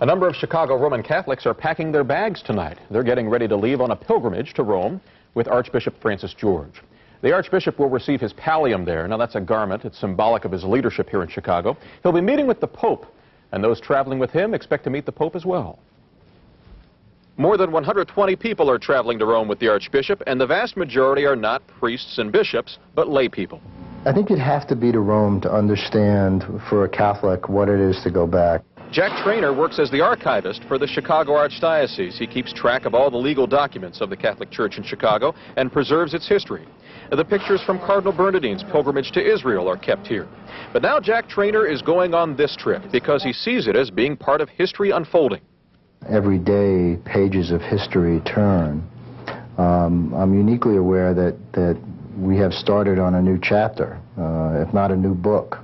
A number of Chicago Roman Catholics are packing their bags tonight. They're getting ready to leave on a pilgrimage to Rome with Archbishop Francis George. The Archbishop will receive his pallium there. Now, that's a garment. It's symbolic of his leadership here in Chicago. He'll be meeting with the Pope, and those traveling with him expect to meet the Pope as well. More than 120 people are traveling to Rome with the Archbishop, and the vast majority are not priests and bishops, but lay people. I think you'd have to be to Rome to understand, for a Catholic, what it is to go back. Jack Traynor works as the archivist for the Chicago Archdiocese. He keeps track of all the legal documents of the Catholic Church in Chicago and preserves its history. The pictures from Cardinal Bernardine's pilgrimage to Israel are kept here. But now Jack Traynor is going on this trip because he sees it as being part of history unfolding. Every day, pages of history turn. I'm uniquely aware that we have started on a new chapter, if not a new book.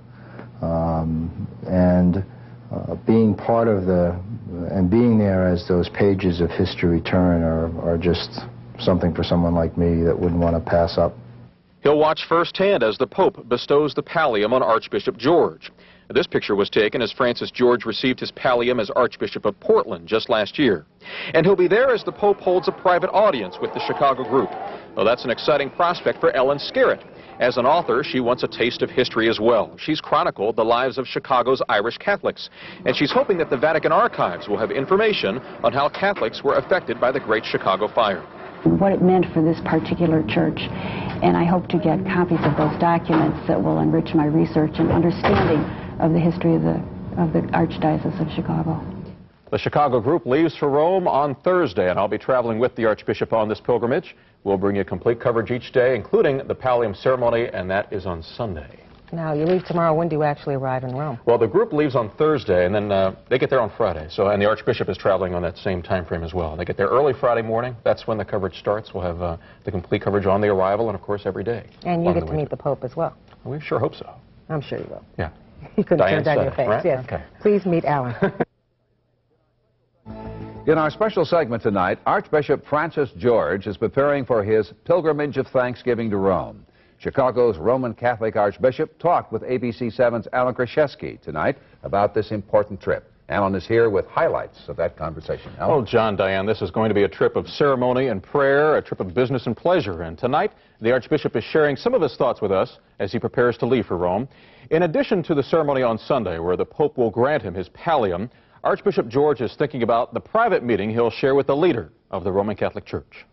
Being part of and being there as those pages of history turn are just something for someone like me that wouldn't want to pass up. He'll watch firsthand as the Pope bestows the pallium on Archbishop George. This picture was taken as Francis George received his pallium as Archbishop of Portland just last year. And he'll be there as the Pope holds a private audience with the Chicago group. Well, that's an exciting prospect for Ellen Scarrett. As an author, she wants a taste of history as well. She's chronicled the lives of Chicago's Irish Catholics, and she's hoping that the Vatican archives will have information on how Catholics were affected by the Great Chicago Fire. What it meant for this particular church, and I hope to get copies of those documents that will enrich my research and understanding of the history of the Archdiocese of Chicago. The Chicago group leaves for Rome on Thursday, and I'll be traveling with the Archbishop on this pilgrimage. We'll bring you complete coverage each day, including the pallium ceremony, and that is on Sunday. Now, you leave tomorrow. When do you actually arrive in Rome? Well, the group leaves on Thursday, and then they get there on Friday. And the Archbishop is traveling on that same time frame as well. They get there early Friday morning. That's when the coverage starts. We'll have the complete coverage on the arrival and, of course, every day. And you get to meet the Pope as well. We sure hope so. I'm sure you will. Yeah. You couldn't Diane turn down your said it, face. right? Yes. Okay. Please meet Alan. In our special segment tonight, Archbishop Francis George is preparing for his pilgrimage of thanksgiving to Rome. Chicago's Roman Catholic Archbishop talked with ABC 7's Alan Kraszewski tonight about this important trip. Alan is here with highlights of that conversation. Alan? Oh, John, Diane, this is going to be a trip of ceremony and prayer, a trip of business and pleasure. And tonight, the Archbishop is sharing some of his thoughts with us as he prepares to leave for Rome. In addition to the ceremony on Sunday, where the Pope will grant him his pallium, Archbishop George is thinking about the private meeting he'll share with the leader of the Roman Catholic Church.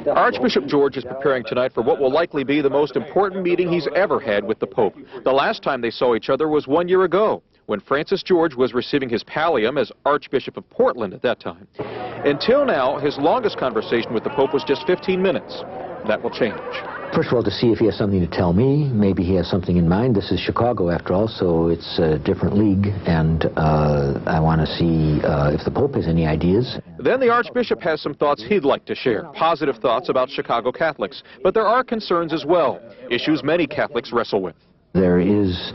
Archbishop George is preparing tonight for what will likely be the most important meeting he's ever had with the Pope. The last time they saw each other was 1 year ago, when Francis George was receiving his pallium as Archbishop of Portland at that time. Until now, his longest conversation with the Pope was just 15 minutes. That will change. First of all, to see if he has something to tell me. Maybe he has something in mind. This is Chicago, after all, so it's a different league, and I want to see if the Pope has any ideas. Then the Archbishop has some thoughts he'd like to share, positive thoughts about Chicago Catholics. But there are concerns as well, issues many Catholics wrestle with. There is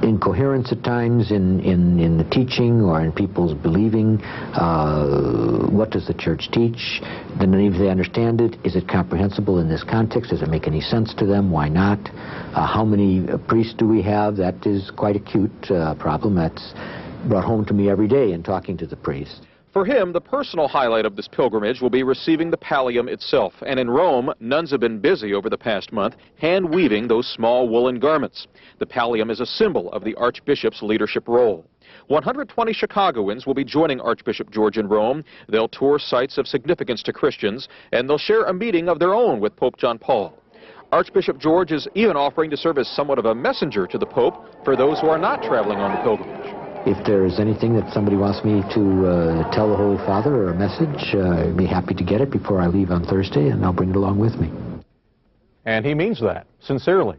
incoherence at times in the teaching or in people's believing. What does the Church teach? Then if they understand it, is it comprehensible in this context? Does it make any sense to them? Why not? How many priests do we have? That is quite a acute problem. That's brought home to me every day in talking to the priests. For him, the personal highlight of this pilgrimage will be receiving the pallium itself. And in Rome, nuns have been busy over the past month hand-weaving those small woolen garments. The pallium is a symbol of the Archbishop's leadership role. 120 Chicagoans will be joining Archbishop George in Rome. They'll tour sites of significance to Christians, and they'll share a meeting of their own with Pope John Paul. Archbishop George is even offering to serve as somewhat of a messenger to the Pope for those who are not traveling on the pilgrimage. If there's anything that somebody wants me to tell the Holy Father or a message, I'd be happy to get it before I leave on Thursday, and I'll bring it along with me. And he means that, sincerely.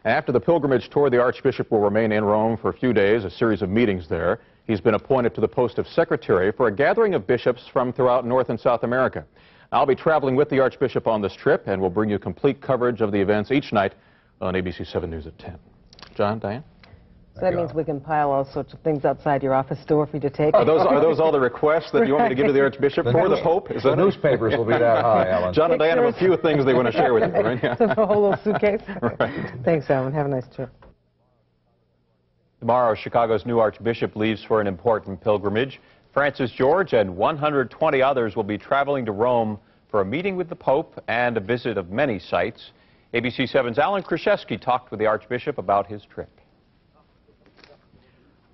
After the pilgrimage tour, the Archbishop will remain in Rome for a few days, a series of meetings there. He's been appointed to the post of secretary for a gathering of bishops from throughout North and South America. I'll be traveling with the Archbishop on this trip, and we'll bring you complete coverage of the events each night on ABC 7 News at 10. John, Diane? So that means we can pile all sorts of things outside your office door for you to take. Are those all the requests that you want me to give to the Archbishop for the Pope? Is the newspapers will be that high, Alan. John and Diane have a few things they want to share with you. Right? Yeah. A whole little suitcase? Right. Thanks, Alan. Have a nice trip. Tomorrow, Chicago's new Archbishop leaves for an important pilgrimage. Francis George and 120 others will be traveling to Rome for a meeting with the Pope and a visit of many sites. ABC 7's Alan Kraszewski talked with the Archbishop about his trip.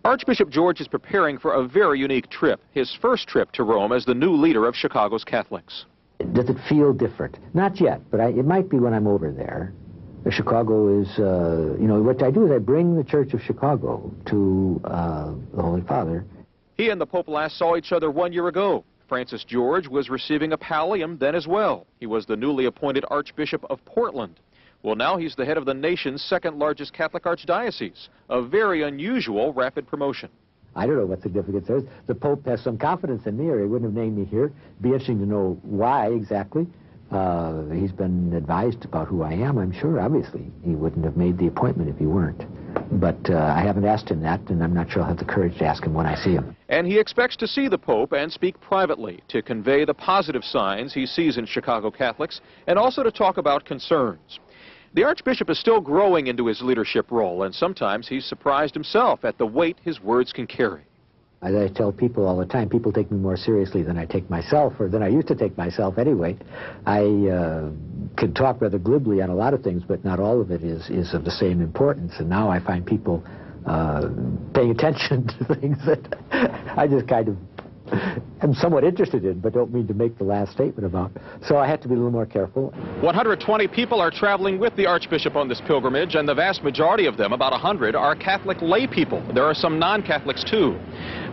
Archbishop George is preparing for a very unique trip, his first trip to Rome as the new leader of Chicago's Catholics. Does it feel different? Not yet, but it might be when I'm over there. Chicago is, you know, what I do is I bring the Church of Chicago to the Holy Father. He and the Pope last saw each other 1 year ago. Francis George was receiving a pallium then as well. He was the newly appointed Archbishop of Portland. Well, now he's the head of the nation's second largest Catholic archdiocese, a very unusual rapid promotion. I don't know what significance there is. The Pope has some confidence in me, or he wouldn't have named me here. It'd be interesting to know why exactly. He's been advised about who I am, I'm sure. Obviously, he wouldn't have made the appointment if he weren't. But I haven't asked him that, and I'm not sure I'll have the courage to ask him when I see him. And he expects to see the Pope and speak privately to convey the positive signs he sees in Chicago Catholics, and also to talk about concerns. The Archbishop is still growing into his leadership role, and sometimes he's surprised himself at the weight his words can carry. As I tell people all the time, people take me more seriously than I take myself, or than I used to take myself anyway. I can talk rather glibly on a lot of things, but not all of it is of the same importance. And now I find people paying attention to things that I just kind of am somewhat interested in, but don't mean to make the last statement about. So I have to be a little more careful. 120 people are traveling with the Archbishop on this pilgrimage, and the vast majority of them, about 100, are Catholic lay people. There are some non-Catholics, too.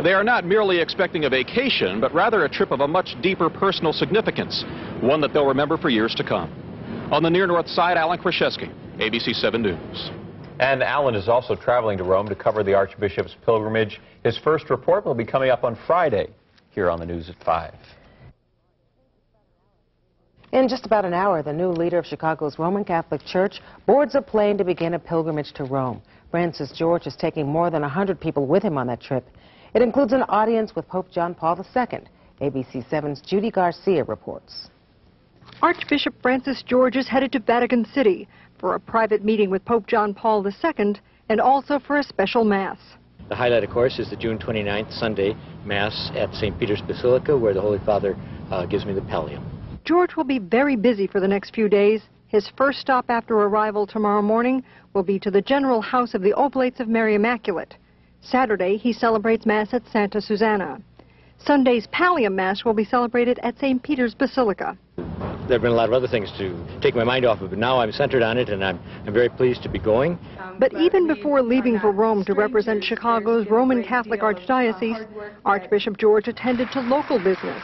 They are not merely expecting a vacation, but rather a trip of a much deeper personal significance, one that they'll remember for years to come. On the near north side, Alan Kraszewski, ABC 7 News. And Alan is also traveling to Rome to cover the Archbishop's pilgrimage. His first report will be coming up on Friday here on the news at 5. In just about an hour, the new leader of Chicago's Roman Catholic Church boards a plane to begin a pilgrimage to Rome. Francis George is taking more than 100 people with him on that trip. It includes an audience with Pope John Paul II. ABC 7's Judy Garcia reports. Archbishop Francis George is headed to Vatican City for a private meeting with Pope John Paul II and also for a special Mass. The highlight, of course, is the June 29th Sunday Mass at St. Peter's Basilica, where the Holy Father gives me the Pallium. George will be very busy for the next few days. His first stop after arrival tomorrow morning will be to the General House of the Oblates of Mary Immaculate. Saturday, he celebrates Mass at Santa Susanna. Sunday's Pallium Mass will be celebrated at St. Peter's Basilica. There have been a lot of other things to take my mind off of, but now I'm centered on it, and I'm very pleased to be going. But even before leaving for Rome to represent Chicago's Roman Catholic Archdiocese, Archbishop George attended to local business.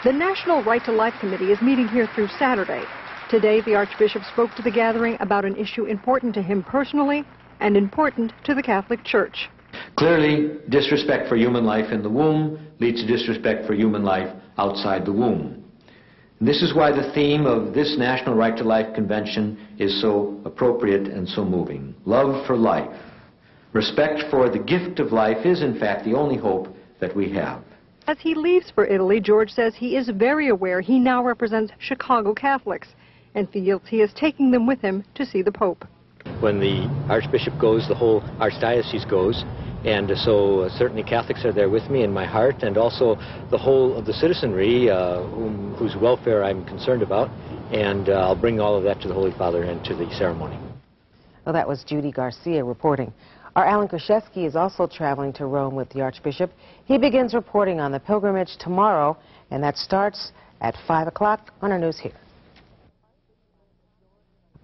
The National Right to Life Committee is meeting here through Saturday. Today, the Archbishop spoke to the gathering about an issue important to him personally and important to the Catholic Church. Clearly, disrespect for human life in the womb leads to disrespect for human life outside the womb. This is why the theme of this National Right to Life Convention is so appropriate and so moving. Love for life. Respect for the gift of life is, in fact, the only hope that we have. As he leaves for Italy, George says he is very aware he now represents Chicago Catholics and feels he is taking them with him to see the Pope. When the Archbishop goes, the whole Archdiocese goes, and so certainly Catholics are there with me in my heart, and also the whole of the citizenry whose welfare I'm concerned about, and I'll bring all of that to the Holy Father and to the ceremony. Well, that was Judy Garcia reporting. Our Alan Kraszewski is also traveling to Rome with the Archbishop. He begins reporting on the pilgrimage tomorrow, and that starts at 5 o'clock on our news here.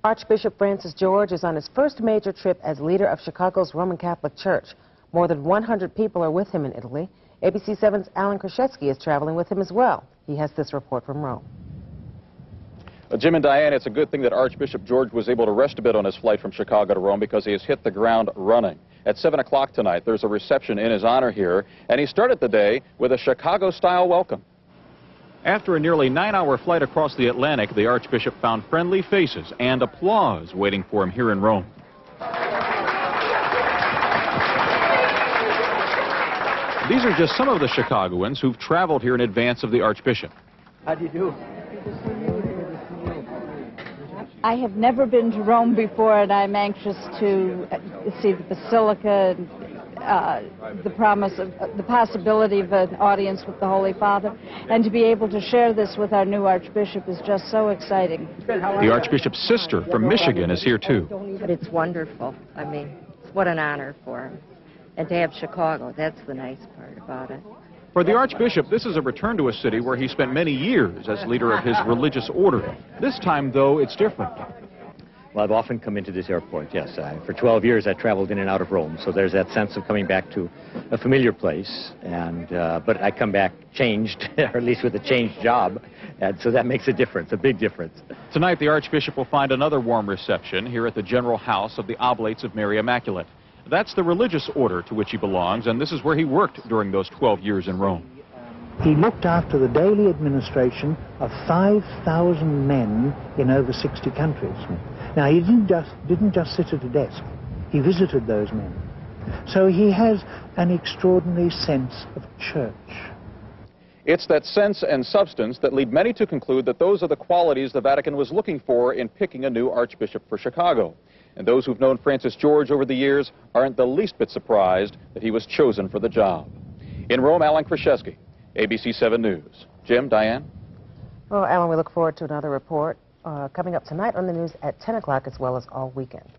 Archbishop Francis George is on his first major trip as leader of Chicago's Roman Catholic Church. More than 100 people are with him in Italy. ABC 7's Alan Kraszewski is traveling with him as well. He has this report from Rome. Jim and Diane, it's a good thing that Archbishop George was able to rest a bit on his flight from Chicago to Rome, because he has hit the ground running. At 7 o'clock tonight, there's a reception in his honor here, and he started the day with a Chicago-style welcome. After a nearly 9-hour flight across the Atlantic, the Archbishop found friendly faces and applause waiting for him here in Rome. These are just some of the Chicagoans who've traveled here in advance of the Archbishop. How do you do? I have never been to Rome before, and I'm anxious to see the Basilica and the promise of the possibility of an audience with the Holy Father, and to be able to share this with our new Archbishop is just so exciting. The Archbishop's sister from Michigan is here too. But it's wonderful. I mean, what an honor for him. And to have Chicago, that's the nice part about it. For the Archbishop, this is a return to a city where he spent many years as leader of his religious order. This time, though, it's different. Well, I've often come into this airport, yes. For 12 years, I traveled in and out of Rome, so there's that sense of coming back to a familiar place. And but I come back changed, or at least with a changed job, and so that makes a difference, a big difference. Tonight, the Archbishop will find another warm reception here at the General House of the Oblates of Mary Immaculate. That's the religious order to which he belongs, and this is where he worked during those 12 years in Rome. He looked after the daily administration of 5,000 men in over 60 countries. Now, he didn't just sit at a desk. He visited those men. So he has an extraordinary sense of church. It's that sense and substance that lead many to conclude that those are the qualities the Vatican was looking for in picking a new Archbishop for Chicago. And those who've known Francis George over the years aren't the least bit surprised that he was chosen for the job. In Rome, Alan Kraszewski, ABC 7 News. Jim, Diane? Well, Alan, we look forward to another report coming up tonight on the news at 10 o'clock as well as all weekend.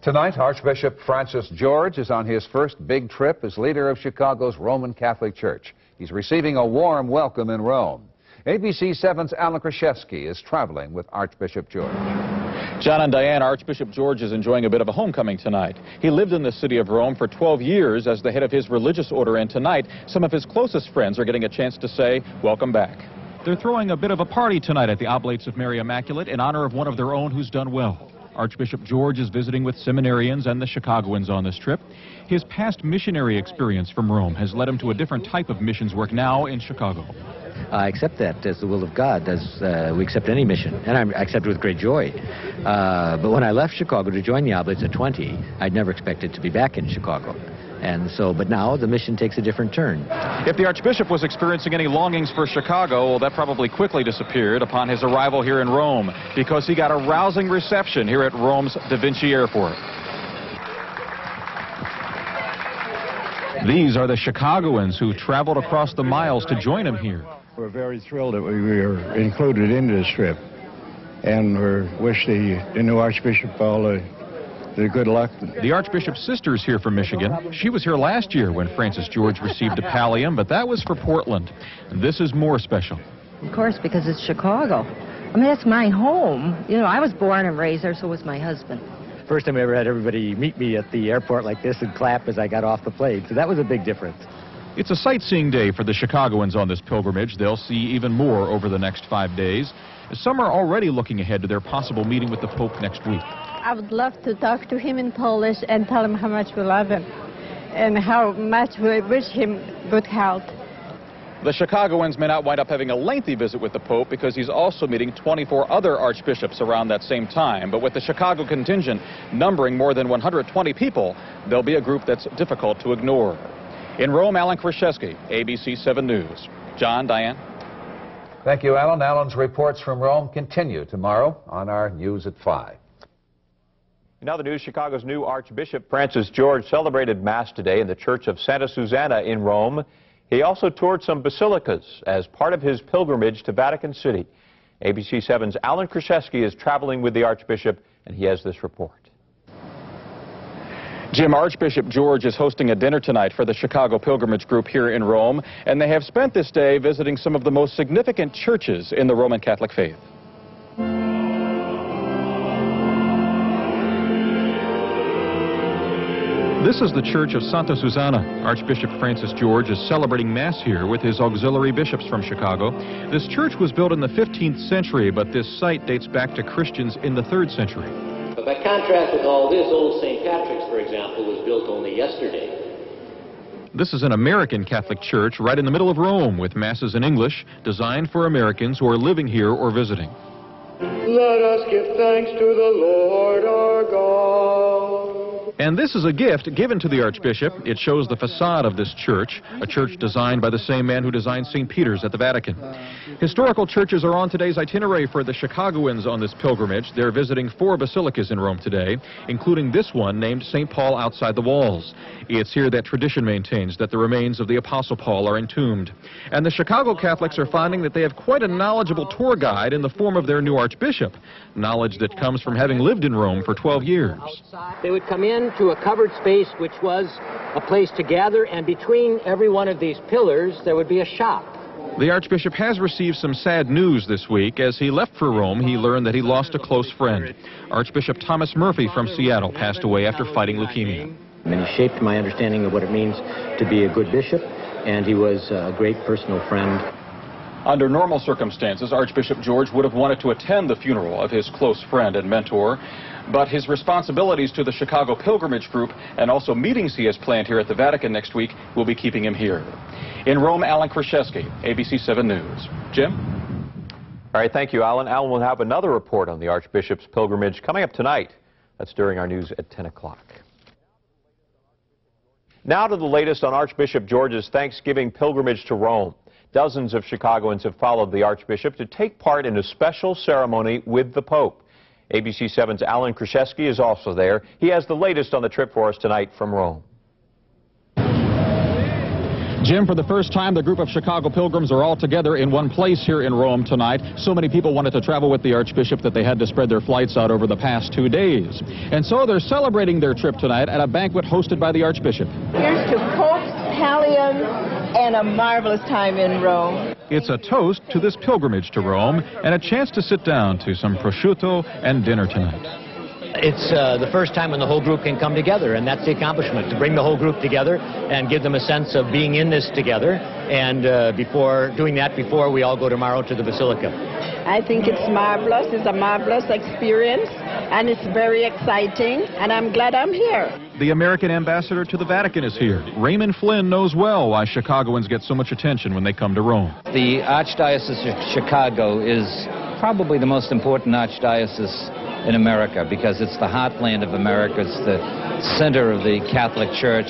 Tonight, Archbishop Francis George is on his first big trip as leader of Chicago's Roman Catholic Church. He's receiving a warm welcome in Rome. ABC 7's Alan Kraszewski is traveling with Archbishop George. John and Diane, Archbishop George is enjoying a bit of a homecoming tonight. He lived in the city of Rome for 12 years as the head of his religious order, and tonight some of his closest friends are getting a chance to say, welcome back. They're throwing a bit of a party tonight at the Oblates of Mary Immaculate in honor of one of their own who's done well. Archbishop George is visiting with seminarians and the Chicagoans on this trip. His past missionary experience from Rome has led him to a different type of missions work now in Chicago. I accept that as the will of God, as we accept any mission, and I accept it with great joy. But when I left Chicago to join the Oblates at 20, I'd never expected to be back in Chicago. And so, but now the mission takes a different turn. If the Archbishop was experiencing any longings for Chicago, well, that probably quickly disappeared upon his arrival here in Rome, because he got a rousing reception here at Rome's Da Vinci Airport. These are the Chicagoans who traveled across the miles to join him here. We're very thrilled that we were included in this trip, and we wish the new Archbishop all the good luck. The Archbishop's sister's here from Michigan. She was here last year when Francis George received a Pallium, but that was for Portland. And this is more special. Of course, because it's Chicago. I mean, that's my home. You know, I was born and raised there, so was my husband. First time I ever had everybody meet me at the airport like this and clap as I got off the plane, so that was a big difference. It's a sightseeing day for the Chicagoans on this pilgrimage. They'll see even more over the next 5 days. Some are already looking ahead to their possible meeting with the Pope next week. I would love to talk to him in Polish and tell him how much we love him and how much we wish him good health. The Chicagoans may not wind up having a lengthy visit with the Pope because he's also meeting 24 other archbishops around that same time. But with the Chicago contingent numbering more than 120 people, there'll be a group that's difficult to ignore. In Rome, Alan Kraszewski, ABC 7 News. John, Diane? Thank you, Alan. Alan's reports from Rome continue tomorrow on our News at 5. In other news, Chicago's new Archbishop Francis George celebrated Mass today in the Church of Santa Susanna in Rome. He also toured some basilicas as part of his pilgrimage to Vatican City. ABC 7's Alan Kraszewski is traveling with the Archbishop, and he has this report. Jim, Archbishop George is hosting a dinner tonight for the Chicago Pilgrimage Group here in Rome, and they have spent this day visiting some of the most significant churches in the Roman Catholic faith. This is the Church of Santa Susanna. Archbishop Francis George is celebrating Mass here with his auxiliary bishops from Chicago. This church was built in the 15th century, but this site dates back to Christians in the 3rd century. But by contrast with all this, old St. Patrick's, for example, was built only yesterday. This is an American Catholic church right in the middle of Rome with Masses in English, designed for Americans who are living here or visiting. Let us give thanks to the Lord our God. And this is a gift given to the Archbishop. It shows the facade of this church, a church designed by the same man who designed St. Peter's at the Vatican. Historical churches are on today's itinerary for the Chicagoans on this pilgrimage. They're visiting 4 basilicas in Rome today, including this one named St. Paul outside the walls. It's here that tradition maintains that the remains of the Apostle Paul are entombed. And the Chicago Catholics are finding that they have quite a knowledgeable tour guide in the form of their new Archbishop, knowledge that comes from having lived in Rome for 12 years. They would come into a covered space which was a place to gather, and between every one of these pillars there would be a shop. The Archbishop has received some sad news this week. As he left for Rome, he learned that he lost a close friend. Archbishop Thomas Murphy from Seattle passed away after fighting leukemia. And he shaped my understanding of what it means to be a good bishop, and he was a great personal friend. Under normal circumstances, Archbishop George would have wanted to attend the funeral of his close friend and mentor, but his responsibilities to the Chicago Pilgrimage Group and also meetings he has planned here at the Vatican next week will be keeping him here. In Rome, Alan Kraszewski, ABC 7 News. Jim? All right, thank you, Alan. Alan will have another report on the Archbishop's pilgrimage coming up tonight. That's during our news at 10 o'clock. Now to the latest on Archbishop George's Thanksgiving pilgrimage to Rome. Dozens of Chicagoans have followed the Archbishop to take part in a special ceremony with the Pope. ABC 7's Alan Kraszewski is also there. He has the latest on the trip for us tonight from Rome. Jim, for the first time, the group of Chicago pilgrims are all together in one place here in Rome tonight. So many people wanted to travel with the Archbishop that they had to spread their flights out over the past 2 days. And so they're celebrating their trip tonight at a banquet hosted by the Archbishop. Here's to Pope's Pallium and a marvelous time in Rome. It's a toast to this pilgrimage to Rome and a chance to sit down to some prosciutto and dinner tonight. It's the first time when the whole group can come together, and that's the accomplishment, to bring the whole group together and give them a sense of being in this together, and before we all go tomorrow to the Basilica. I think it's marvelous. It's a marvelous experience, and it's very exciting, and I'm glad I'm here. The American ambassador to the Vatican is here. Raymond Flynn knows well why Chicagoans get so much attention when they come to Rome. The Archdiocese of Chicago is probably the most important archdiocese in America, because it's the heartland of America. It's the center of the Catholic Church.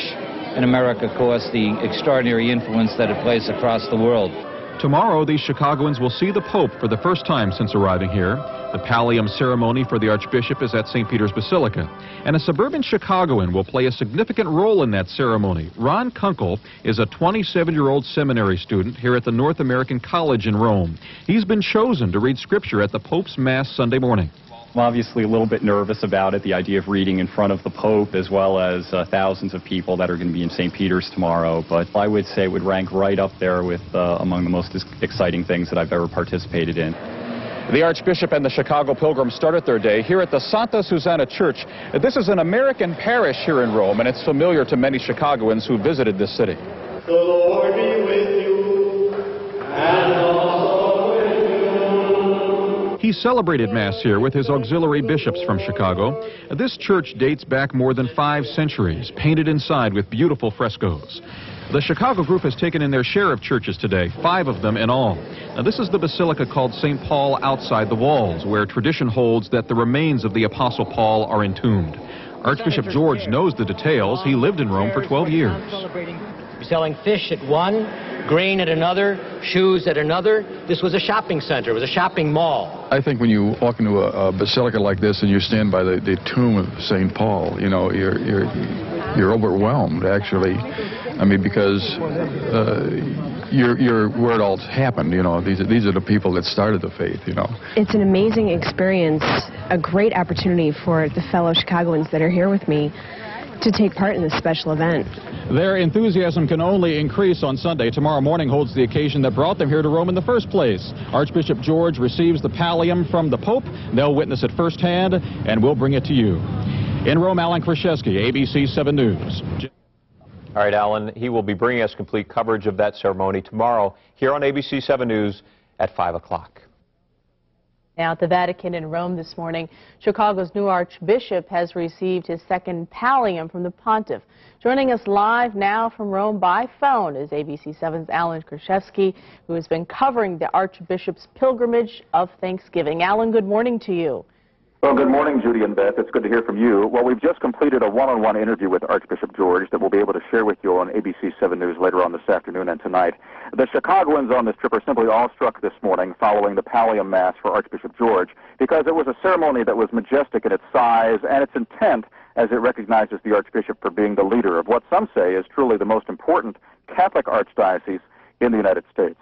In America, of course, the extraordinary influence that it plays across the world. Tomorrow, these Chicagoans will see the Pope for the first time since arriving here. The Pallium ceremony for the Archbishop is at St. Peter's Basilica. And a suburban Chicagoan will play a significant role in that ceremony. Ron Kunkel is a 27-year-old seminary student here at the North American College in Rome. He's been chosen to read Scripture at the Pope's Mass Sunday morning. I'm obviously a little bit nervous about it, the idea of reading in front of the Pope, as well as thousands of people that are going to be in St. Peter's tomorrow. But I would say it would rank right up there with among the most exciting things that I've ever participated in. The Archbishop and the Chicago pilgrims started their day here at the Santa Susana Church. This is an American parish here in Rome, and it's familiar to many Chicagoans who visited this city. The Lord be with you, and also He celebrated Mass here with his auxiliary bishops from Chicago. This church dates back more than 5 centuries, painted inside with beautiful frescoes. The Chicago group has taken in their share of churches today, 5 of them in all. Now, this is the basilica called St. Paul outside the walls, where tradition holds that the remains of the Apostle Paul are entombed. Archbishop George knows the details. He lived in Rome for 12 years. We're selling fish at one, grain at another, shoes at another. This was a shopping center. It was a shopping mall. I think when you walk into a basilica like this and you stand by the tomb of St. Paul, you know, you're overwhelmed, actually. I mean, because you're where it all happened, you know. These are the people that started the faith, you know. It's an amazing experience, a great opportunity for the fellow Chicagoans that are here with me to take part in this special event. Their enthusiasm can only increase on Sunday. Tomorrow morning holds the occasion that brought them here to Rome in the first place. Archbishop George receives the Pallium from the Pope. They'll witness it firsthand, and we'll bring it to you. In Rome, Alan Kraszewski, ABC 7 News. All right, Alan, he will be bringing us complete coverage of that ceremony tomorrow here on ABC 7 News at 5 o'clock. Now at the Vatican in Rome this morning, Chicago's new Archbishop has received his second Pallium from the Pontiff. Joining us live now from Rome by phone is ABC 7's Alan Kraszewski, who has been covering the Archbishop's pilgrimage of Thanksgiving. Alan, good morning to you. Well, good morning, Judy and Beth. It's good to hear from you. Well, we've just completed a one-on-one interview with Archbishop George that we'll be able to share with you on ABC 7 News later on this afternoon and tonight. The Chicagoans on this trip are simply awestruck this morning following the Pallium Mass for Archbishop George because it was a ceremony that was majestic in its size and its intent as it recognizes the Archbishop for being the leader of what some say is truly the most important Catholic archdiocese in the United States.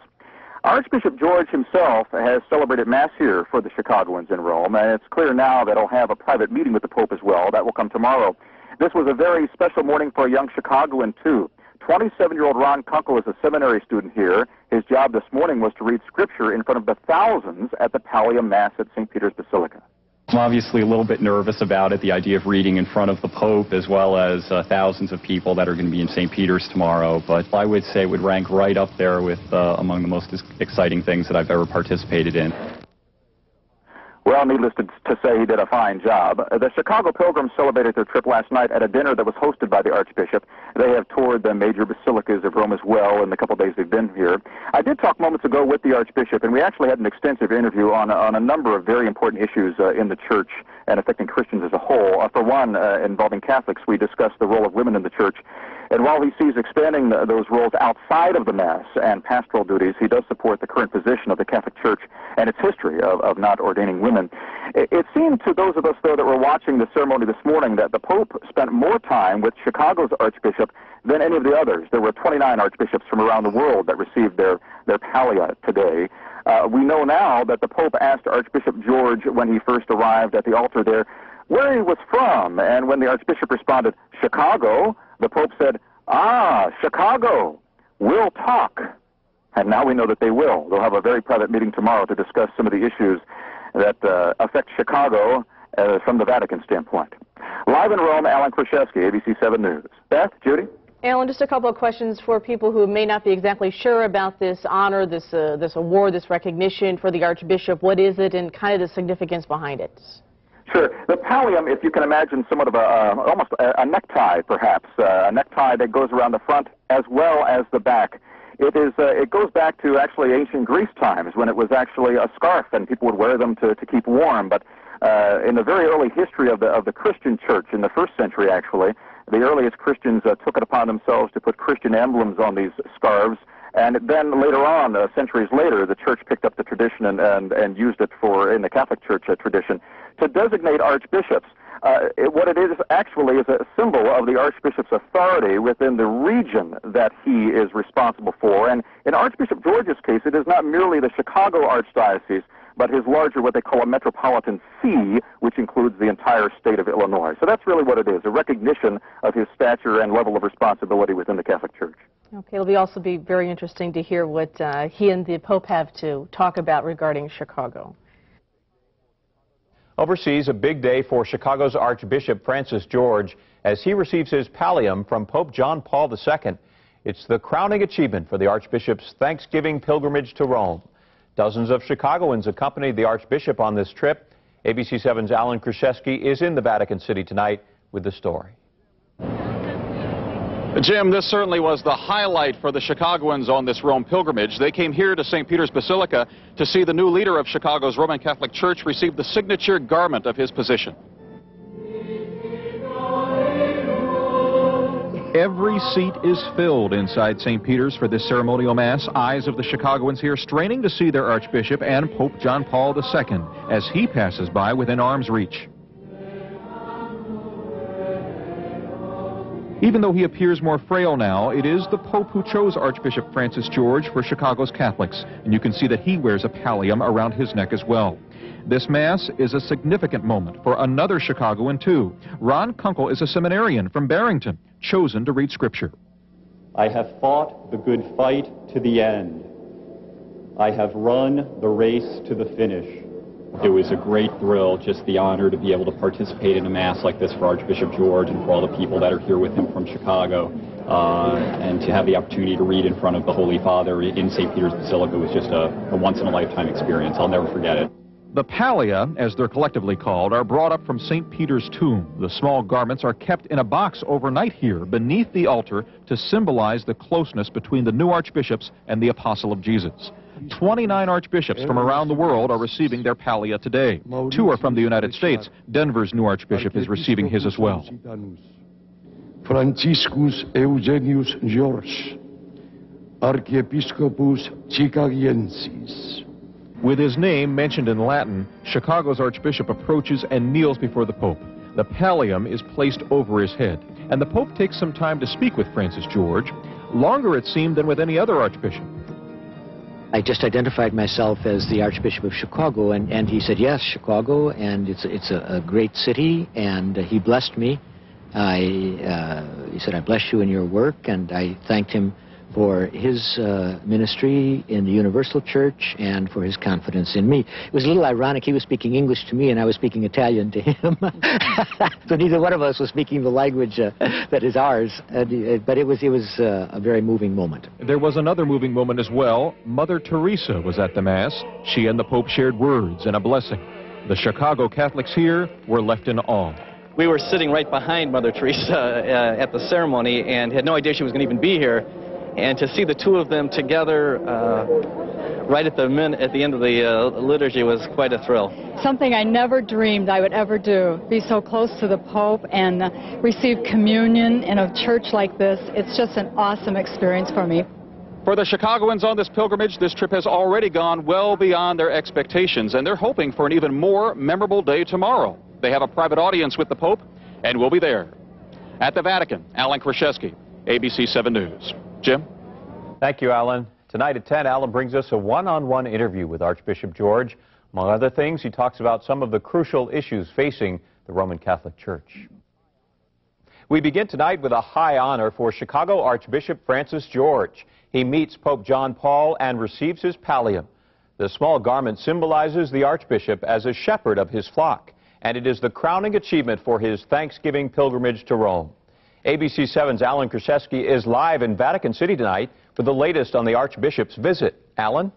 Archbishop George himself has celebrated Mass here for the Chicagoans in Rome, and it's clear now that he'll have a private meeting with the Pope as well. That will come tomorrow. This was a very special morning for a young Chicagoan, too. 27-year-old Ron Kunkel is a seminary student here. His job this morning was to read Scripture in front of the thousands at the Pallium Mass at St. Peter's Basilica. I'm obviously a little bit nervous about it, the idea of reading in front of the Pope as well as thousands of people that are going to be in St. Peter's tomorrow, but I would say it would rank right up there with among the most exciting things that I've ever participated in. Well, needless to say, he did a fine job. The Chicago pilgrims celebrated their trip last night at a dinner that was hosted by the Archbishop. They have toured the major basilicas of Rome as well in the couple days they've been here. I did talk moments ago with the Archbishop, and we actually had an extensive interview on a number of very important issues in the Church and affecting Christians as a whole. For one, involving Catholics, we discussed the role of women in the Church. And while he sees expanding those roles outside of the Mass and pastoral duties, he does support the current position of the Catholic Church and its history of not ordaining women. It seemed to those of us, though, that were watching the ceremony this morning that the Pope spent more time with Chicago's Archbishop than any of the others. There were 29 archbishops from around the world that received their pallia today. We know now that the Pope asked Archbishop George when he first arrived at the altar there where he was from, and when the Archbishop responded, Chicago, the Pope said, Chicago, we'll talk. And now we know that they will. They'll have a very private meeting tomorrow to discuss some of the issues that affect Chicago from the Vatican standpoint. Live in Rome, Alan Kraszewski, ABC 7 News. Beth, Judy? Alan, just a couple of questions for people who may not be exactly sure about this honor, this award, this recognition for the Archbishop. What is it and kind of the significance behind it? Sure. The pallium, if you can imagine somewhat of almost a necktie, perhaps, a necktie that goes around the front as well as the back. It goes back to actually ancient Greece times when it was actually a scarf and people would wear them to keep warm. But in the very early history of the Christian church, in the 1st century actually, the earliest Christians took it upon themselves to put Christian emblems on these scarves. And then later on, centuries later, the church picked up the tradition and used it in the Catholic Church tradition to designate archbishops. What it is actually is a symbol of the Archbishop's authority within the region that he is responsible for. And in Archbishop George's case, it is not merely the Chicago Archdiocese, but his larger, what they call a metropolitan see, which includes the entire state of Illinois. So that's really what it is, a recognition of his stature and level of responsibility within the Catholic Church. Okay, it'll also be very interesting to hear what he and the Pope have to talk about regarding Chicago. Overseas, a big day for Chicago's Archbishop Francis George as he receives his pallium from Pope John Paul II. It's the crowning achievement for the Archbishop's Thanksgiving pilgrimage to Rome. Dozens of Chicagoans accompanied the Archbishop on this trip. ABC 7's Alan Kraszewski is in the Vatican City tonight with the story. Jim, this certainly was the highlight for the Chicagoans on this Rome pilgrimage. They came here to St. Peter's Basilica to see the new leader of Chicago's Roman Catholic Church receive the signature garment of his position. Every seat is filled inside St. Peter's for this ceremonial mass. Eyes of the Chicagoans here straining to see their Archbishop and Pope John Paul II as he passes by within arm's reach. Even though he appears more frail now, it is the Pope who chose Archbishop Francis George for Chicago's Catholics, and you can see that he wears a pallium around his neck as well. This Mass is a significant moment for another Chicagoan, too. Ron Kunkel is a seminarian from Barrington, chosen to read Scripture. I have fought the good fight to the end. I have run the race to the finish. It was a great thrill, just the honor to be able to participate in a Mass like this for Archbishop George and for all the people that are here with him from Chicago. And to have the opportunity to read in front of the Holy Father in St. Peter's Basilica was just a once-in-a-lifetime experience. I'll never forget it. The pallia, as they're collectively called, are brought up from St. Peter's tomb. The small garments are kept in a box overnight here beneath the altar to symbolize the closeness between the new archbishops and the apostle of Jesus. 29 archbishops from around the world are receiving their pallia today. 2 are from the United States. Denver's new archbishop is receiving his as well. Franciscus Eugenius George, Archiepiscopus Chicagiensis. With his name mentioned in Latin, Chicago's archbishop approaches and kneels before the Pope. The pallium is placed over his head, and the Pope takes some time to speak with Francis George, longer it seemed than with any other archbishop. I just identified myself as the Archbishop of Chicago, and he said, yes, Chicago, and it's a great city, and he blessed me. He said, I bless you in your work, and I thanked him for his ministry in the Universal Church and for his confidence in me. It was a little ironic. He was speaking English to me and I was speaking Italian to him. So neither one of us was speaking the language that is ours. But it was a very moving moment. There was another moving moment as well. Mother Teresa was at the Mass. She and the Pope shared words and a blessing. The Chicago Catholics here were left in awe. We were sitting right behind Mother Teresa at the ceremony and had no idea she was going to even be here. And to see the two of them together right at the end of the liturgy was quite a thrill. Something I never dreamed I would ever do, be so close to the Pope and receive communion in a church like this. It's just an awesome experience for me. For the Chicagoans on this pilgrimage, this trip has already gone well beyond their expectations, and they're hoping for an even more memorable day tomorrow. They have a private audience with the Pope, and we'll be there. At the Vatican, Alan Kraszewski, ABC 7 News. Jim? Thank you, Alan. Tonight at 10, Alan brings us a one-on-one interview with Archbishop George. Among other things, he talks about some of the crucial issues facing the Roman Catholic Church. We begin tonight with a high honor for Chicago Archbishop Francis George. He meets Pope John Paul and receives his pallium. The small garment symbolizes the Archbishop as a shepherd of his flock, and it is the crowning achievement for his Thanksgiving pilgrimage to Rome. ABC 7's Alan Kraszewski is live in Vatican City tonight with the latest on the Archbishop's visit. Alan?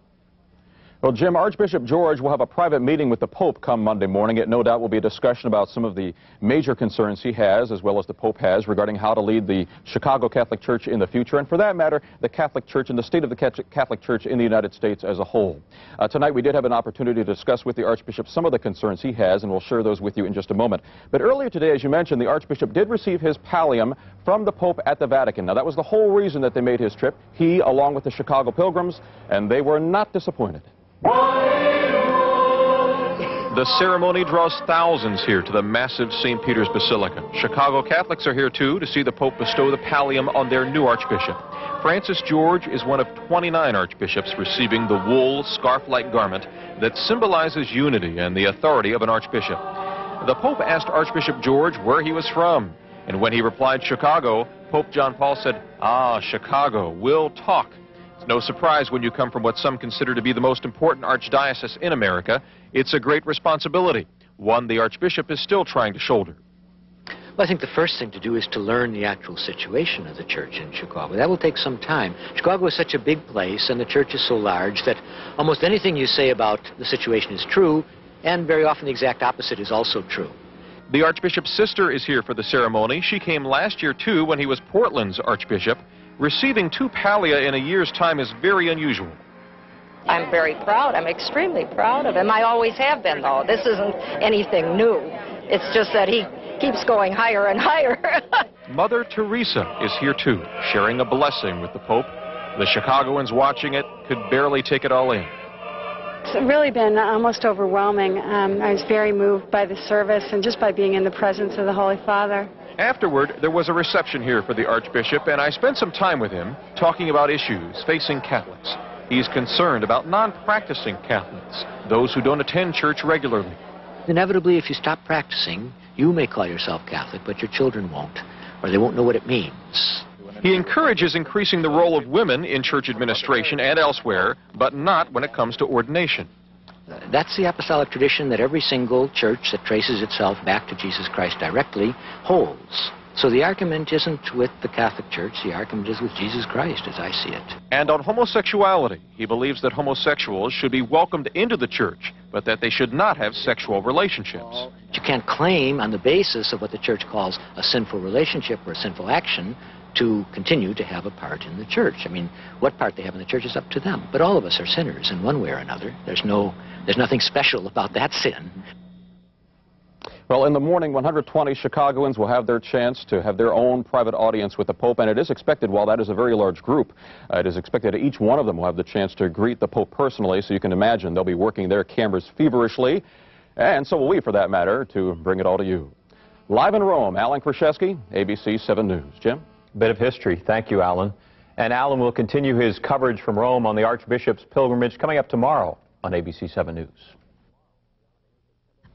Well, Jim, Archbishop George will have a private meeting with the Pope come Monday morning. It no doubt will be a discussion about some of the major concerns he has, as well as the Pope has, regarding how to lead the Chicago Catholic Church in the future, and for that matter, the Catholic Church and the state of the Catholic Church in the United States as a whole. Tonight we did have an opportunity to discuss with the Archbishop some of the concerns he has, and we'll share those with you in just a moment. But earlier today, as you mentioned, the Archbishop did receive his pallium from the Pope at the Vatican. Now, that was the whole reason that they made his trip, he along with the Chicago pilgrims, and they were not disappointed. The ceremony draws thousands here to the massive St. Peter's Basilica. Chicago Catholics are here, too, to see the Pope bestow the pallium on their new Archbishop. Francis George is one of 29 archbishops receiving the wool, scarf-like garment that symbolizes unity and the authority of an archbishop. The Pope asked Archbishop George where he was from, and when he replied Chicago, Pope John Paul said, "Ah, Chicago, we'll talk." It's no surprise when you come from what some consider to be the most important archdiocese in America. It's a great responsibility, one the Archbishop is still trying to shoulder. Well, I think the first thing to do is to learn the actual situation of the church in Chicago. That will take some time. Chicago is such a big place, and the church is so large that almost anything you say about the situation is true, and very often the exact opposite is also true. The Archbishop's sister is here for the ceremony. She came last year, too, when he was Portland's Archbishop. Receiving 2 pallia in a year's time is very unusual. I'm very proud. I'm extremely proud of him. I always have been, though. This isn't anything new. It's just that he keeps going higher and higher. Mother Teresa is here, too, sharing a blessing with the Pope. The Chicagoans watching it could barely take it all in. It's really been almost overwhelming. I was very moved by the service and just by being in the presence of the Holy Father. Afterward, there was a reception here for the Archbishop, and I spent some time with him talking about issues facing Catholics. He's concerned about non-practicing Catholics, those who don't attend church regularly. Inevitably, if you stop practicing, you may call yourself Catholic, but your children won't, or they won't know what it means. He encourages increasing the role of women in church administration and elsewhere, but not when it comes to ordination. That's the apostolic tradition that every single church that traces itself back to Jesus Christ directly holds. So the argument isn't with the Catholic Church, the argument is with Jesus Christ, as I see it. And on homosexuality, he believes that homosexuals should be welcomed into the church, but that they should not have sexual relationships. You can't claim on the basis of what the church calls a sinful relationship or a sinful action to continue to have a part in the church. I mean, what part they have in the church is up to them. But all of us are sinners in one way or another. There's nothing special about that sin. Well, in the morning, 120 Chicagoans will have their chance to have their own private audience with the Pope, and it is expected, while that is a very large group, it is expected that each one of them will have the chance to greet the Pope personally, so you can imagine they'll be working their cameras feverishly, and so will we, for that matter, to bring it all to you. Live in Rome, Alan Kraszewski, ABC 7 News. Jim? Bit of history. Thank you, Alan. And Alan will continue his coverage from Rome on the Archbishop's pilgrimage coming up tomorrow on ABC 7 News.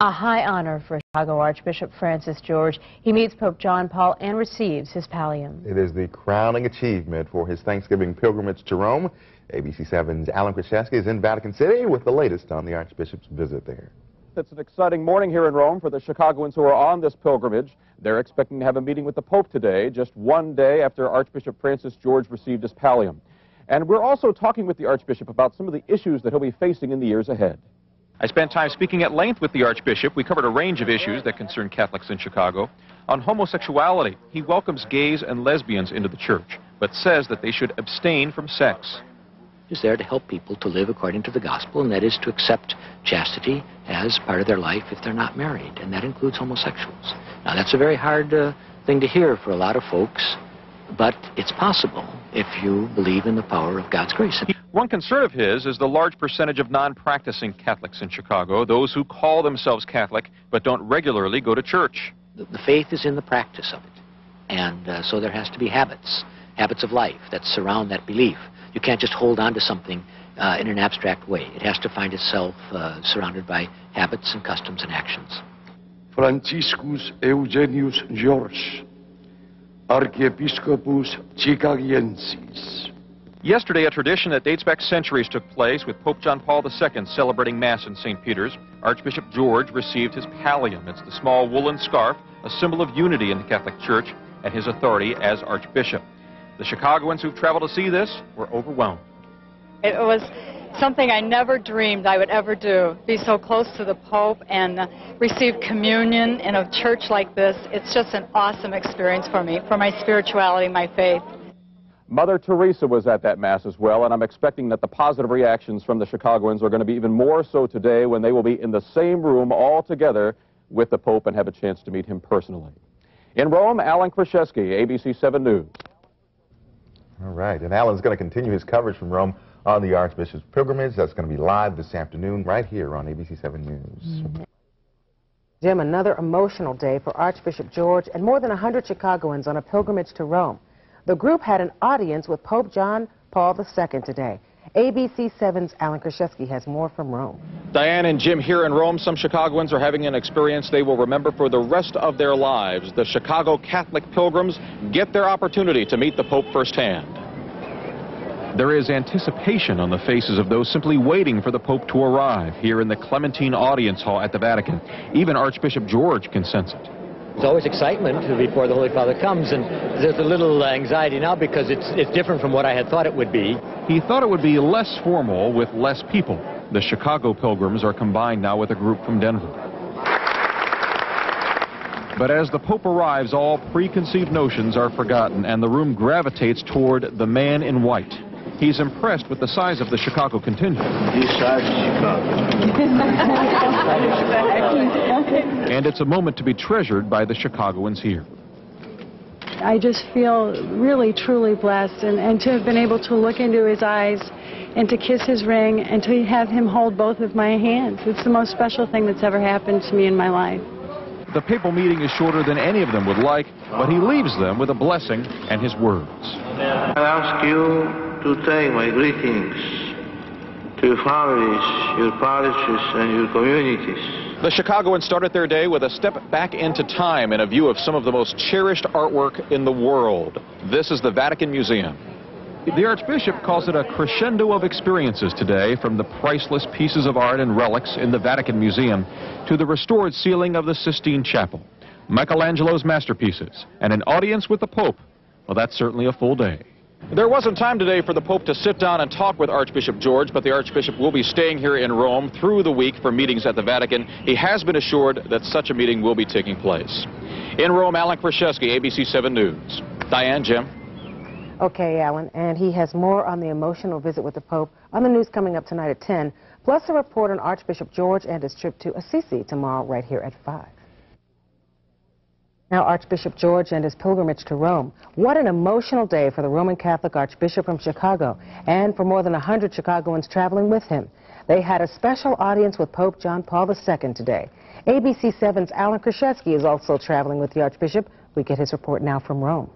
A high honor for Chicago Archbishop Francis George. He meets Pope John Paul and receives his pallium. It is the crowning achievement for his Thanksgiving pilgrimage to Rome. ABC 7's Alan Kraszewski is in Vatican City with the latest on the Archbishop's visit there. It's an exciting morning here in Rome for the Chicagoans who are on this pilgrimage. They're expecting to have a meeting with the Pope today, just one day after Archbishop Francis George received his pallium. And we're also talking with the Archbishop about some of the issues that he'll be facing in the years ahead. I spent time speaking at length with the Archbishop. We covered a range of issues that concern Catholics in Chicago. On homosexuality, he welcomes gays and lesbians into the church, but says that they should abstain from sex. Is there to help people to live according to the gospel, and that is to accept chastity as part of their life if they're not married, and that includes homosexuals. Now, that's a very hard thing to hear for a lot of folks, but it's possible if you believe in the power of God's grace. One concern of his is the large percentage of non-practicing Catholics in Chicago, those who call themselves Catholic but don't regularly go to church. The faith is in the practice of it, and so there has to be habits of life that surround that belief. You can't just hold on to something in an abstract way. It has to find itself surrounded by habits and customs and actions. Franciscus Eugenius George, Archiepiscopus Chicagiensis. Yesterday, a tradition that dates back centuries took place with Pope John Paul II celebrating Mass in St. Peter's. Archbishop George received his pallium. It's the small woolen scarf, a symbol of unity in the Catholic Church and his authority as Archbishop. The Chicagoans who've traveled to see this were overwhelmed. It was something I never dreamed I would ever do, be so close to the Pope and receive communion in a church like this. It's just an awesome experience for me, for my spirituality, my faith. Mother Teresa was at that Mass as well, and I'm expecting that the positive reactions from the Chicagoans are going to be even more so today when they will be in the same room all together with the Pope and have a chance to meet him personally. In Rome, Alan Kraszewski, ABC 7 News. All right, and Alan's going to continue his coverage from Rome on the Archbishop's pilgrimage. That's going to be live this afternoon right here on ABC 7 News. Jim, another emotional day for Archbishop George and more than 100 Chicagoans on a pilgrimage to Rome. The group had an audience with Pope John Paul II today. ABC 7's Alan Kraszewski has more from Rome. Diane and Jim, here in Rome, some Chicagoans are having an experience they will remember for the rest of their lives. The Chicago Catholic pilgrims get their opportunity to meet the Pope firsthand. There is anticipation on the faces of those simply waiting for the Pope to arrive here in the Clementine Audience Hall at the Vatican. Even Archbishop George can sense it. There's always excitement before the Holy Father comes, and there's a little anxiety now because it's different from what I had thought it would be. He thought it would be less formal with less people. The Chicago pilgrims are combined now with a group from Denver. But as the Pope arrives, all preconceived notions are forgotten, and the room gravitates toward the man in white. He's impressed with the size of the Chicago contingent. This size is Chicago. And it's a moment to be treasured by the Chicagoans here. I just feel really, truly blessed, and to have been able to look into his eyes and to kiss his ring and to have him hold both of my hands. It's the most special thing that's ever happened to me in my life. The papal meeting is shorter than any of them would like, but he leaves them with a blessing and his words. I ask you to take my greetings to your families, your parishes, and your communities. The Chicagoans started their day with a step back into time and a view of some of the most cherished artwork in the world. This is the Vatican Museum. The Archbishop calls it a crescendo of experiences today, from the priceless pieces of art and relics in the Vatican Museum to the restored ceiling of the Sistine Chapel, Michelangelo's masterpieces, and an audience with the Pope. Well, that's certainly a full day. There wasn't time today for the Pope to sit down and talk with Archbishop George, but the Archbishop will be staying here in Rome through the week for meetings at the Vatican. He has been assured that such a meeting will be taking place. In Rome, Alan Kraszewski, ABC 7 News. Diane, Jim. Okay, Alan, and he has more on the emotional visit with the Pope on the news coming up tonight at 10, plus a report on Archbishop George and his trip to Assisi tomorrow right here at 5. Now, Archbishop George and his pilgrimage to Rome. What an emotional day for the Roman Catholic Archbishop from Chicago and for more than 100 Chicagoans traveling with him. They had a special audience with Pope John Paul II today. ABC 7's Alan Kraszewski is also traveling with the Archbishop. We get his report now from Rome.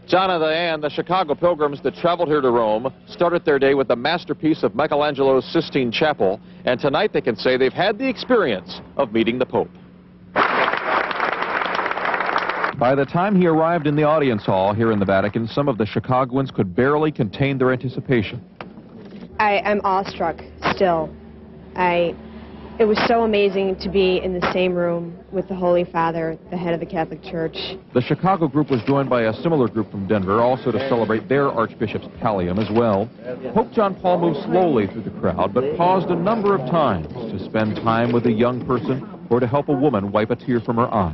John and Diane, the Chicago pilgrims that traveled here to Rome started their day with the masterpiece of Michelangelo's Sistine Chapel, and tonight they can say they've had the experience of meeting the Pope. By the time he arrived in the audience hall here in the Vatican, some of the Chicagoans could barely contain their anticipation. I am awestruck still. It was so amazing to be in the same room with the Holy Father, the head of the Catholic Church. The Chicago group was joined by a similar group from Denver, also to celebrate their Archbishop's Pallium as well. Pope John Paul moved slowly through the crowd, but paused a number of times to spend time with a young person or to help a woman wipe a tear from her eye.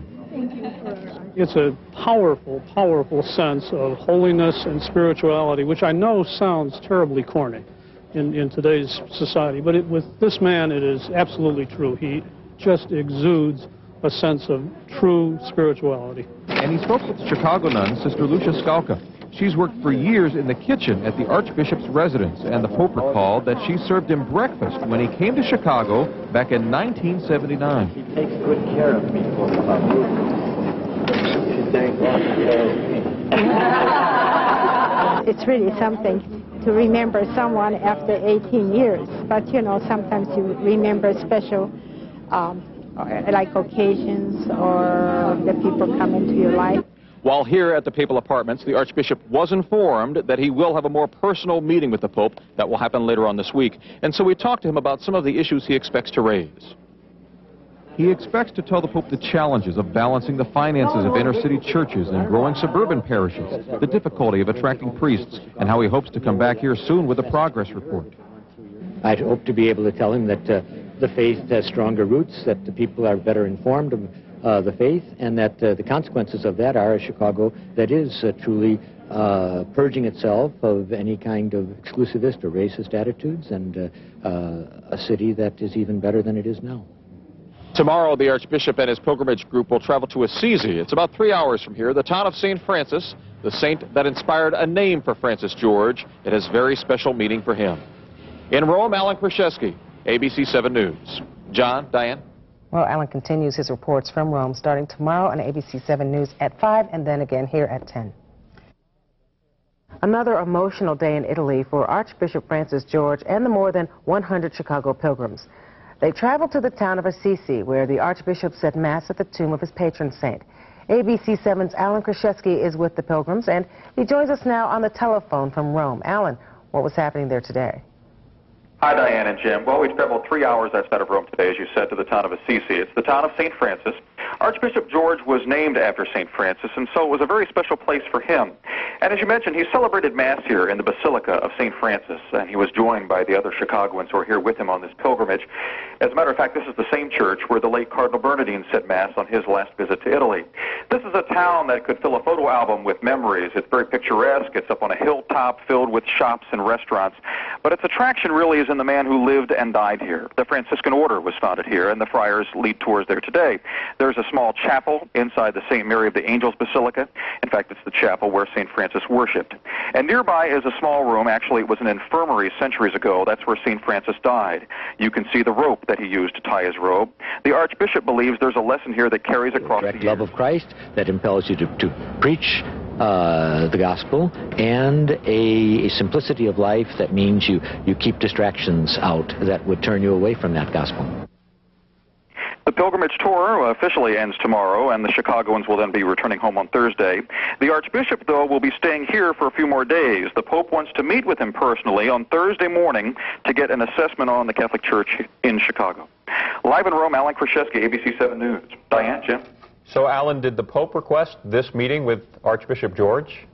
It's a powerful, powerful sense of holiness and spirituality, which I know sounds terribly corny in today's society, but with this man it is absolutely true. He just exudes a sense of true spirituality. And he spoke with Chicago nun, Sister Lucia Skalka. She's worked for years in the kitchen at the Archbishop's residence, and the Pope recalled that she served him breakfast when he came to Chicago back in 1979. She takes good care of me for It's really something to remember someone after 18 years, but you know, sometimes you remember special like occasions or the people come into your life. While here at the papal apartments, the Archbishop was informed that he will have a more personal meeting with the Pope that will happen later on this week, and so we talked to him about some of the issues he expects to raise. He expects to tell the Pope the challenges of balancing the finances of inner-city churches and growing suburban parishes, the difficulty of attracting priests, and how he hopes to come back here soon with a progress report. I hope to be able to tell him that the faith has stronger roots, that the people are better informed of the faith, and that the consequences of that are a Chicago that is truly purging itself of any kind of exclusivist or racist attitudes, and a city that is even better than it is now. Tomorrow, the Archbishop and his pilgrimage group will travel to Assisi. It's about 3 hours from here, the town of St. Francis, the saint that inspired a name for Francis George. It has very special meaning for him. In Rome, Alan Kraszewski, ABC 7 News. John, Diane? Well, Alan continues his reports from Rome starting tomorrow on ABC 7 News at 5 and then again here at 10. Another emotional day in Italy for Archbishop Francis George and the more than 100 Chicago pilgrims. They traveled to the town of Assisi, where the Archbishop said Mass at the tomb of his patron saint. ABC 7's Alan Kraszewski is with the pilgrims, and he joins us now on the telephone from Rome. Alan, what was happening there today? Hi, Diane and Jim. Well, we traveled 3 hours outside of Rome today, as you said, to the town of Assisi. It's the town of St. Francis. Archbishop George was named after St. Francis, and so it was a very special place for him. And as you mentioned, he celebrated Mass here in the Basilica of St. Francis, and he was joined by the other Chicagoans who are here with him on this pilgrimage. As a matter of fact, this is the same church where the late Cardinal Bernardine said Mass on his last visit to Italy. This is a town that could fill a photo album with memories. It's very picturesque. It's up on a hilltop filled with shops and restaurants. But its attraction really is in the man who lived and died here. The Franciscan order was founded here, and the friars lead tours there today. There's a small chapel inside the St. Mary of the Angels Basilica. In fact, it's the chapel where St. Francis worshipped. And nearby is a small room. Actually, it was an infirmary centuries ago. That's where St. Francis died. You can see the rope that he used to tie his robe. The Archbishop believes there's a lesson here that carries across the years. Love of Christ that impels you to preach the gospel, and a simplicity of life that means you keep distractions out that would turn you away from that gospel. The pilgrimage tour officially ends tomorrow, and the Chicagoans will then be returning home on Thursday. The Archbishop, though, will be staying here for a few more days. The Pope wants to meet with him personally on Thursday morning to get an assessment on the Catholic Church in Chicago. Live in Rome, Alan Kraszewski, ABC 7 News. Diane, Jim? So, Alan, did the Pope request this meeting with Archbishop George?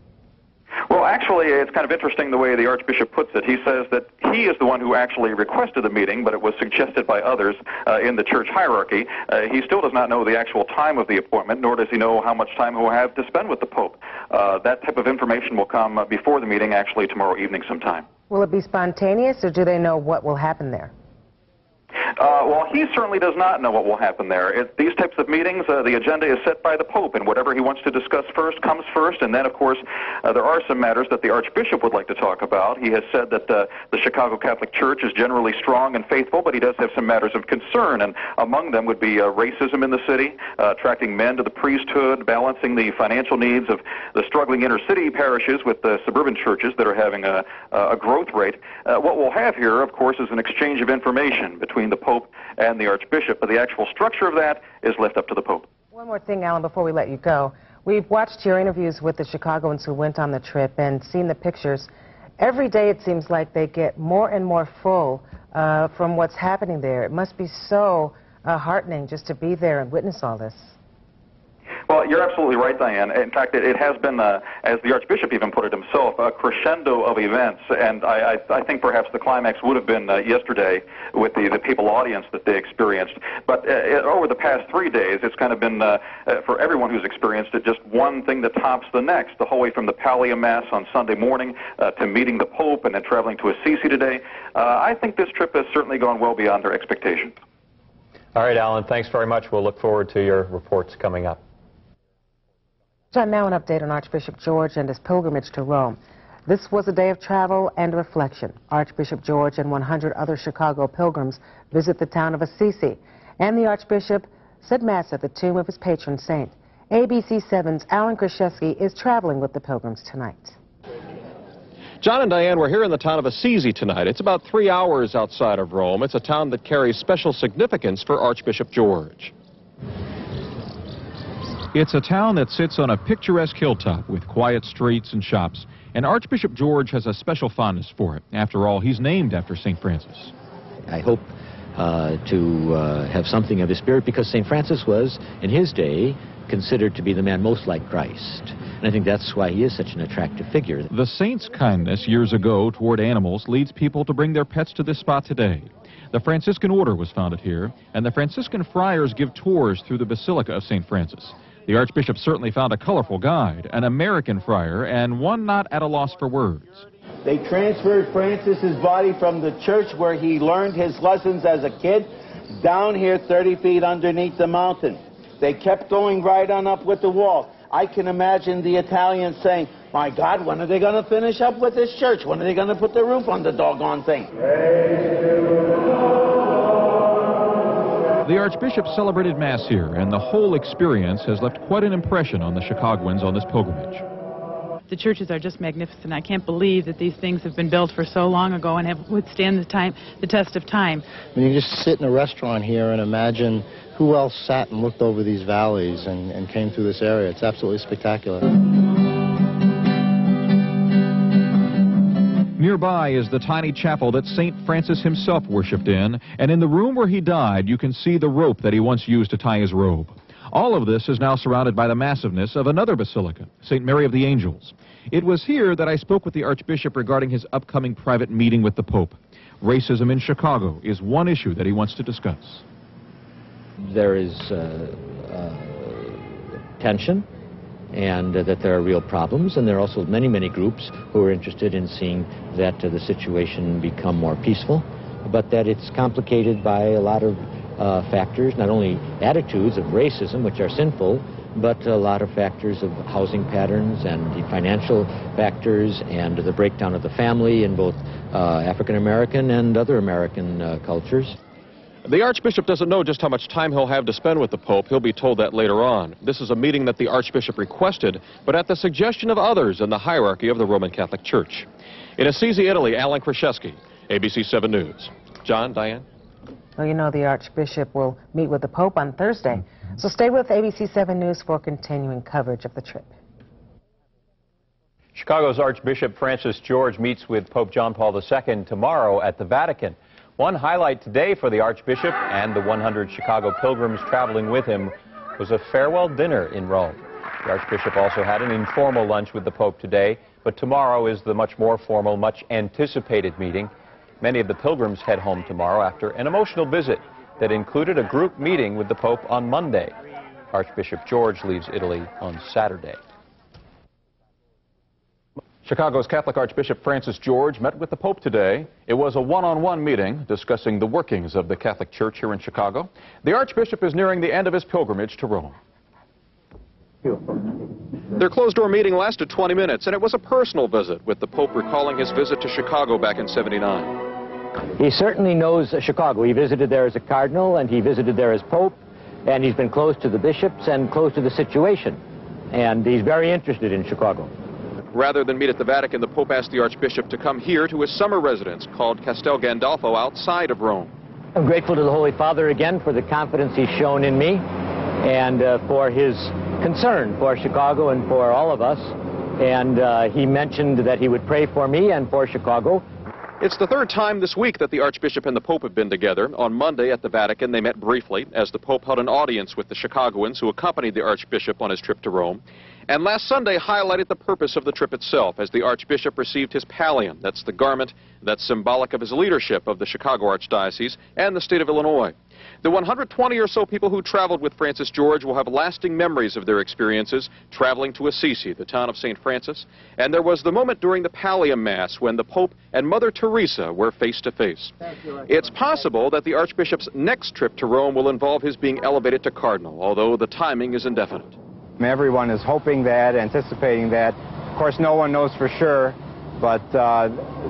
Well, Well, actually, it's kind of interesting the way the Archbishop puts it. He says that he is the one who actually requested the meeting, but it was suggested by others in the church hierarchy. He still does not know the actual time of the appointment, nor does he know how much time he will have to spend with the Pope. That type of information will come before the meeting, actually tomorrow evening sometime. Will it be spontaneous, or do they know what will happen there? Well, he certainly does not know what will happen there. These types of meetings, the agenda is set by the Pope, and whatever he wants to discuss first comes first. And then, of course, there are some matters that the Archbishop would like to talk about. He has said that the Chicago Catholic Church is generally strong and faithful, but he does have some matters of concern, and among them would be racism in the city, attracting men to the priesthood, balancing the financial needs of the struggling inner-city parishes with the suburban churches that are having a growth rate. What we'll have here, of course, is an exchange of information between the Pope and the Archbishop, but the actual structure of that is left up to the Pope. One more thing, Alan, before we let you go. We've watched your interviews with the Chicagoans who went on the trip and seen the pictures. Every day it seems like they get more and more full from what's happening there. It must be so heartening just to be there and witness all this. Well, you're absolutely right, Diane. In fact, it has been, as the Archbishop even put it himself, a crescendo of events. And I think perhaps the climax would have been yesterday with the papal audience that they experienced. But over the past 3 days, it's kind of been, for everyone who's experienced it, just one thing that tops the next, the whole way from the Pallium Mass on Sunday morning to meeting the Pope and then traveling to Assisi today. I think this trip has certainly gone well beyond their expectations. All right, Alan, thanks very much. We'll look forward to your reports coming up. John, now an update on Archbishop George and his pilgrimage to Rome. This was a day of travel and reflection. Archbishop George and 100 other Chicago pilgrims visit the town of Assisi, and the Archbishop said Mass at the tomb of his patron saint. ABC 7's Alan Kraszewski is traveling with the pilgrims tonight. John and Diane, we're here in the town of Assisi tonight. It's about 3 hours outside of Rome. It's a town that carries special significance for Archbishop George. It's a town that sits on a picturesque hilltop with quiet streets and shops, and Archbishop George has a special fondness for it. After all, he's named after St. Francis. I hope to have something of his spirit, because St. Francis was, in his day, considered to be the man most like Christ. And I think that's why he is such an attractive figure. The saint's kindness years ago toward animals leads people to bring their pets to this spot today. The Franciscan order was founded here, and the Franciscan friars give tours through the Basilica of St. Francis. The Archbishop certainly found a colorful guide, an American friar, and one not at a loss for words. They transferred Francis's body from the church where he learned his lessons as a kid down here 30 feet underneath the mountain. They kept going right on up with the wall. I can imagine the Italians saying, my God, when are they going to finish up with this church? When are they going to put the roof on the doggone thing? The Archbishop celebrated Mass here, and the whole experience has left quite an impression on the Chicagoans on this pilgrimage. The churches are just magnificent. I can't believe that these things have been built for so long ago and have withstand the test of time. When you just sit in a restaurant here and imagine who else sat and looked over these valleys and came through this area. It's absolutely spectacular. Nearby is the tiny chapel that St. Francis himself worshipped in, and in the room where he died, you can see the rope that he once used to tie his robe. All of this is now surrounded by the massiveness of another basilica, St. Mary of the Angels. It was here that I spoke with the Archbishop regarding his upcoming private meeting with the Pope. Racism in Chicago is one issue that he wants to discuss. There is tension, and that there are real problems, and there are also many, many groups who are interested in seeing that the situation become more peaceful, but that it's complicated by a lot of factors, not only attitudes of racism, which are sinful, but a lot of factors of housing patterns and the financial factors and the breakdown of the family in both African American and other American cultures. The Archbishop doesn't know just how much time he'll have to spend with the Pope. He'll be told that later on. This is a meeting that the Archbishop requested, but at the suggestion of others in the hierarchy of the Roman Catholic Church. In Assisi, Italy, Alan Kraszewski, ABC 7 News. John, Diane? Well, you know the Archbishop will meet with the Pope on Thursday. So stay with ABC 7 News for continuing coverage of the trip. Chicago's Archbishop Francis George meets with Pope John Paul II tomorrow at the Vatican. One highlight today for the Archbishop and the 100 Chicago pilgrims traveling with him was a farewell dinner in Rome. The Archbishop also had an informal lunch with the Pope today, but tomorrow is the much more formal, much anticipated meeting. Many of the pilgrims head home tomorrow after an emotional visit that included a group meeting with the Pope on Monday. Archbishop George leaves Italy on Saturday. Chicago's Catholic Archbishop Francis George met with the Pope today. It was a one-on-one meeting discussing the workings of the Catholic Church here in Chicago. The Archbishop is nearing the end of his pilgrimage to Rome. Their closed-door meeting lasted 20 minutes, and it was a personal visit, with the Pope recalling his visit to Chicago back in '79. He certainly knows Chicago. He visited there as a cardinal, and he visited there as Pope, and he's been close to the bishops and close to the situation. And he's very interested in Chicago. Rather than meet at the Vatican, the Pope asked the Archbishop to come here to his summer residence called Castel Gandolfo outside of Rome. I'm grateful to the Holy Father again for the confidence he's shown in me and for his concern for Chicago and for all of us. And he mentioned that he would pray for me and for Chicago. It's the third time this week that the Archbishop and the Pope have been together. On Monday at the Vatican, they met briefly as the Pope held an audience with the Chicagoans who accompanied the Archbishop on his trip to Rome. And last Sunday highlighted the purpose of the trip itself as the Archbishop received his pallium. That's the garment that's symbolic of his leadership of the Chicago Archdiocese and the state of Illinois. The 120 or so people who traveled with Francis George will have lasting memories of their experiences traveling to Assisi, the town of St. Francis. And there was the moment during the Pallium Mass when the Pope and Mother Teresa were face to face. It's possible that the Archbishop's next trip to Rome will involve his being elevated to cardinal, although the timing is indefinite. Everyone is hoping that, anticipating that. Of course, no one knows for sure, but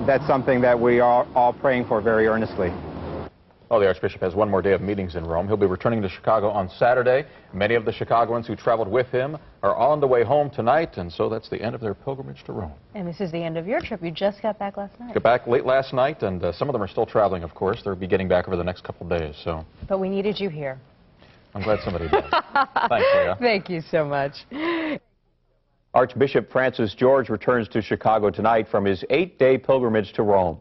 that's something that we are all praying for very earnestly. Well, the Archbishop has one more day of meetings in Rome. He'll be returning to Chicago on Saturday. Many of the Chicagoans who traveled with him are on the way home tonight, and so that's the end of their pilgrimage to Rome. And this is the end of your trip. You just got back last night. Got back late last night, and some of them are still traveling, of course. They'll be getting back over the next couple of days. So. But we needed you here. I'm glad somebody did. Thanks, Leah. Thank you so much. Archbishop Francis George returns to Chicago tonight from his 8-day pilgrimage to Rome.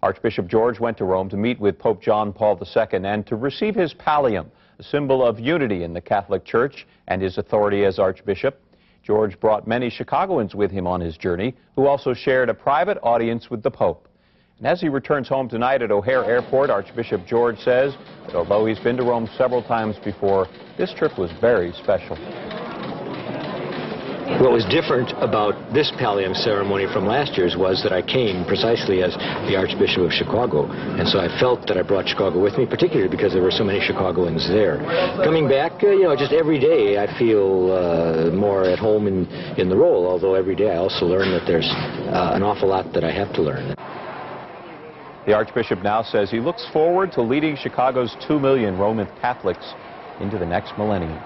Archbishop George went to Rome to meet with Pope John Paul II and to receive his pallium, a symbol of unity in the Catholic Church and his authority as Archbishop. George brought many Chicagoans with him on his journey, who also shared a private audience with the Pope. And as he returns home tonight at O'Hare Airport, Archbishop George says that although he's been to Rome several times before, this trip was very special. What was different about this pallium ceremony from last year's was that I came precisely as the Archbishop of Chicago, and so I felt that I brought Chicago with me, particularly because there were so many Chicagoans there. Coming back, just every day I feel more at home in the role, although every day I also learn that there's an awful lot that I have to learn. The Archbishop now says he looks forward to leading Chicago's 2 million Roman Catholics into the next millennium.